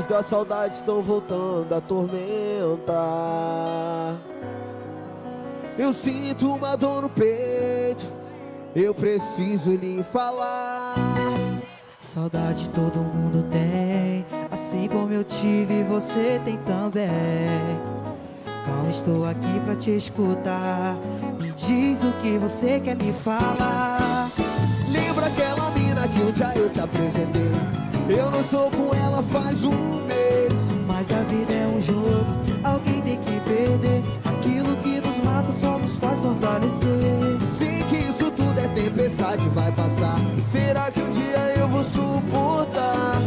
da saudade estão voltando a atormentar. Eu sinto uma dor no peito, eu preciso lhe falar. Saudade todo mundo tem, assim como eu tive, você tem também. Calma, estou aqui pra te escutar. Me diz o que você quer me falar. Lembra aquela mina que um dia eu te apresentei? Eu não sou com ela faz um mês. Mas a vida é um jogo, alguém tem que perder. Aquilo que nos mata só nos faz fortalecer. Sei que isso tudo é tempestade, vai passar. Será que um dia eu vou suportar?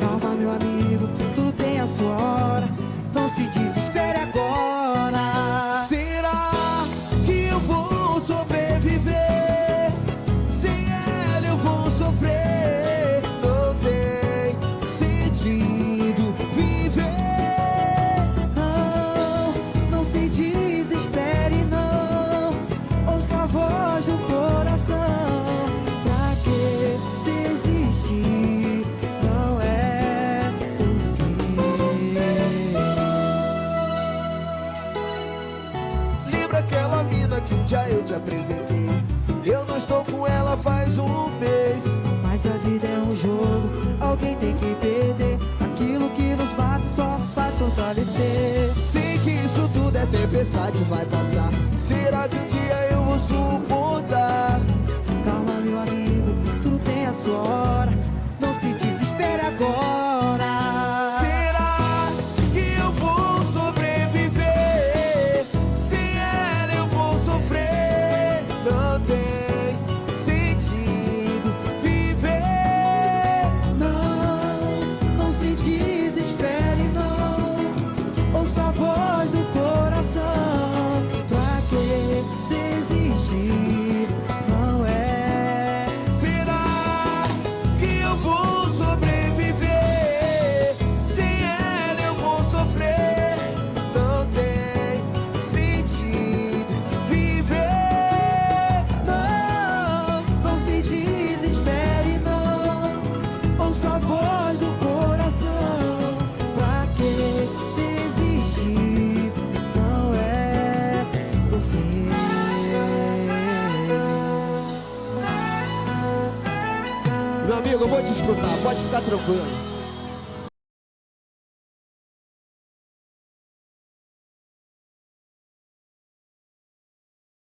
Calma, meu amigo, tudo tem a sua hora. Não se desespere agora. Será que eu vou sobreviver? Sem ela eu vou sofrer. Não tem sentido viver. Não se desespere não. Ouça a voz do coração. Pra que desistir? Não é o fim. Lembra aquela mina que um dia eu te apresentei? Eu não estou com ela faz um mês. Mas a vida é um jogo, alguém tem que perder. Aquilo que nos mata só nos faz fortalecer. Sei que isso tudo é tempestade, vai passar. Será que um dia eu vou suportar? Calma, meu amigo, tudo tem a sua hora. Não se desespere agora. Será que eu vou sobreviver? Sem ela eu vou sofrer. Não tem sentido viver. Não se desespere não. Ouça a voz do coração. Pra que desistir? Não é. Será que eu vou sobreviver? Sem ela eu vou sofrer. Não tem sentido viver. Não se desespere não. Ouça a voz do coração. Pra que desistir? Não é o fim. Meu amigo, eu vou te escutar, pode ficar tranquilo.